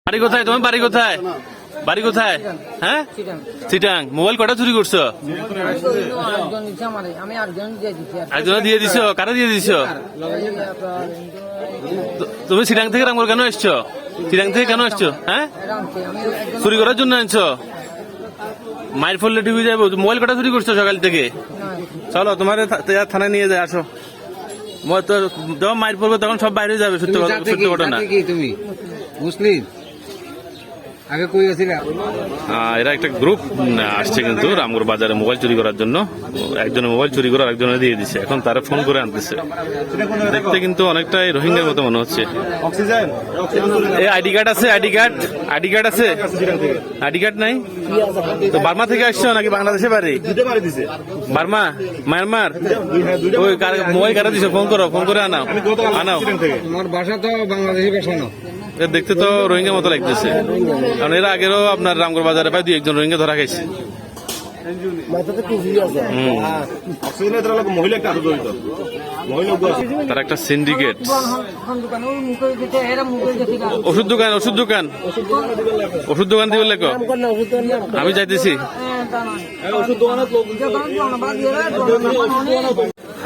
বাড়ি কোথায় তোমার? বাড়ি কোথায়? বাড়ি কোথায়? হ্যাঁ, চিটাং। মোবাইল কটা চুরি করছো? একজন দিয়ে দিছো? কারা দিয়ে দিছো? তুমি চিটাং থেকে রামগড় কেন এসছো? চিটাং থেকে কেন এসছো? হ্যাঁ, চুরি করার জন্য আনছো? মায়ের ফোনলে টিভি যাবো। মোবাইল কটা চুরি করছো সকাল থেকে? চলো তোমার থানায় নিয়ে যায়, আসো। যখন মায়ের পড়বে তখন সব বাইরে যাবে। সত্য ঘটনা। তুমি মুসলিম আগে কই আছিলা? এরা একটা গ্রুপ আসছে কিন্তু রামগড় বাজারে মোবাইল চুরি করার জন্য। একজনের মোবাইল চুরি করে আরেকজনে দিয়ে দিচ্ছে। এখন তারা ফোন করে আনতেছে। দেখতে কিন্তু অনেকটাই রোহিঙ্গার মতো মনে হচ্ছে। এই আইডি কার্ড আছে? আইডি কার্ড আছে? আইডি কার্ড নাই তো? বার্মা থেকে আসছো নাকি বাংলাদেশে বাড়ি? Burma, Myanmar? ওই মোবাইল কারা দিছো? ফোন করো, ফোন করে আনাও। আমার বাসা তো বাংলাদেশি বাসা না। দেখতে তো রোহিঙ্গা মতো লাগতেছে। কারণ এর আগেরও আপনার রামগড় বাজারে প্রায় 2-1 জন রোহিঙ্গা ধরা খাইছে। তার একটা সিন্ডিকেট। ওষুধ দোকান দিবে লেখো। আমি যাইতেছি।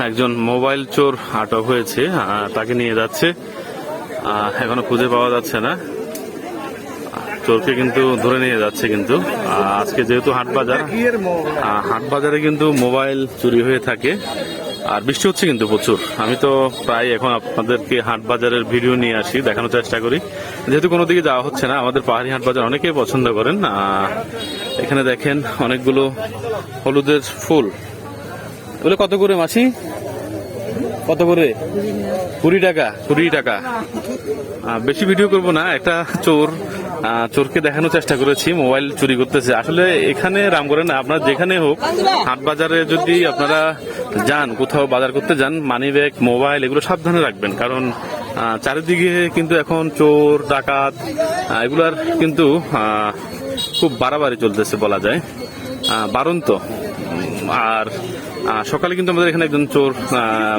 একজন মোবাইল চোর আটক হয়েছে, তাকে নিয়ে যাচ্ছে। এখনো খুঁজে পাওয়া যাচ্ছে না। চোরকে কিন্তু ধরে নিয়ে যাচ্ছে। কিন্তু আজকে যেহেতু হাট বাজারে কিন্তু মোবাইল চুরি হয়ে থাকে। আর বৃষ্টি হচ্ছে কিন্তু প্রচুর। আমি তো প্রায় এখন আপনাদেরকে হাট বাজারের ভিডিও নিয়ে আসি, দেখানোর চেষ্টা করি। যেহেতু কোনো দিকে যাওয়া হচ্ছে না, আমাদের পাহাড়ি হাট বাজার অনেকেই পছন্দ করেন। এখানে দেখেন অনেকগুলো হলুদের ফুল। এগুলো কত করে মাসি? কত করে? 20 টাকা। 20 টাকা। বেশি ভিডিও করব না। একটা চোরকে দেখানোর চেষ্টা করেছি, মোবাইল চুরি করতেছে। আসলে এখানে রামগড়ে না, আপনার যেখানে হোক হাট বাজারে যদি আপনারা যান, কোথাও বাজার করতে যান, মানি ব্যাগ, মোবাইল এগুলো সাবধানে রাখবেন। কারণ চারিদিকে কিন্তু এখন চোর, ডাকাত এগুলার কিন্তু খুব বাড়াবাড়ি চলতেছে বলা যায়, বাড়ন্ত। আর সকালে কিন্তু আমাদের এখানে একজন চোর,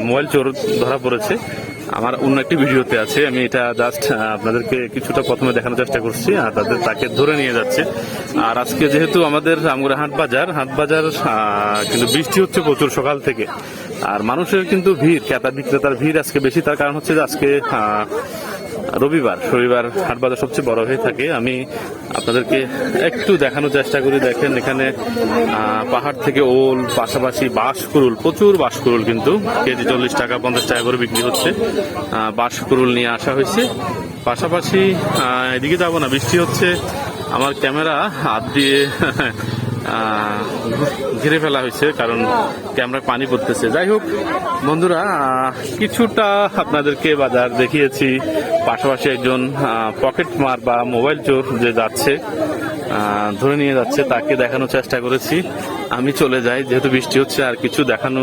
মোবাইল চোর ধরা পড়েছে। আমার অন্য একটি ভিডিওতে আছে, আমি এটা জাস্ট আপনাদেরকে কিছুটা প্রথমে দেখানোর চেষ্টা করছি। আর তাকে ধরে নিয়ে যাচ্ছে। আর আজকে যেহেতু আমাদের রামগড় হাট বাজার কিন্তু বৃষ্টি হচ্ছে প্রচুর সকাল থেকে। আর মানুষের কিন্তু ভিড়, ক্রেতা বিক্রেতার ভিড় আজকে বেশি। তার কারণ হচ্ছে যে আজকে রবিবার হাট বাজার সবচেয়ে বড় হয়ে থাকে। আমি আপনাদেরকে একটু দেখানোর চেষ্টা করি। দেখেন এখানে পাহাড় থেকে ওল, পাশাপাশি বাঁশকুড়ুল, প্রচুর বাঁশকুড়ুল কিন্তু কেজি 40 টাকা 50 টাকা করে বিক্রি হচ্ছে। বাঁশকুড়ুল নিয়ে আসা হয়েছে। পাশাপাশি এদিকে যাবো না, বৃষ্টি হচ্ছে। আমার ক্যামেরা হাত দিয়ে ঘিরে ফেলা হয়েছে, কারণ ক্যামেরা পানি পড়তেছে। যাই হোক বন্ধুরা, কিছুটা আপনাদেরকে বাজার দেখিয়েছি। পাশাপাশি একজন পকেট মার বা মোবাইল চোর যে যাচ্ছে, ধরে নিয়ে যাচ্ছে, তাকে দেখানোর চেষ্টা করেছি। আমি চলে যাই, যেহেতু বৃষ্টি হচ্ছে আর কিছু দেখানো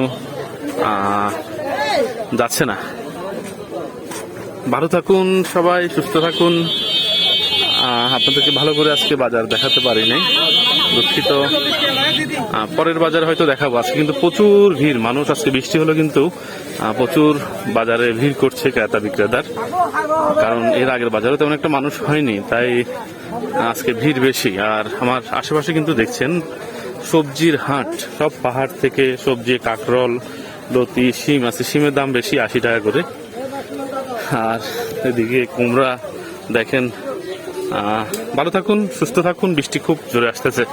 যাচ্ছে না। ভালো থাকুন সবাই, সুস্থ থাকুন। আপনাদেরকে ভালো করে আজকে বাজার দেখাতে পারিনি, দুঃখিত। পরের বাজারে হয়তো দেখাবো। আজকে কিন্তু প্রচুর ভিড় মানুষ। আজকে বৃষ্টি হলো কিন্তু প্রচুর বাজারে ভিড় করছে ক্রেতা বিক্রেতার। কারণ এর আগের বাজারে তেমন একটা মানুষ হয়নি, তাই আজকে ভিড় বেশি। আর আমার আশেপাশে কিন্তু দেখছেন সবজির হাট। সব পাহাড় থেকে সবজি, কাঁকরোল, লতি, শিম আছে। শিমের দাম বেশি, 80 টাকা করে। আর এদিকে কুমড়া দেখেন। ভালো থাকুন, সুস্থ থাকুন। বৃষ্টি খুব জোরে আসতেছে।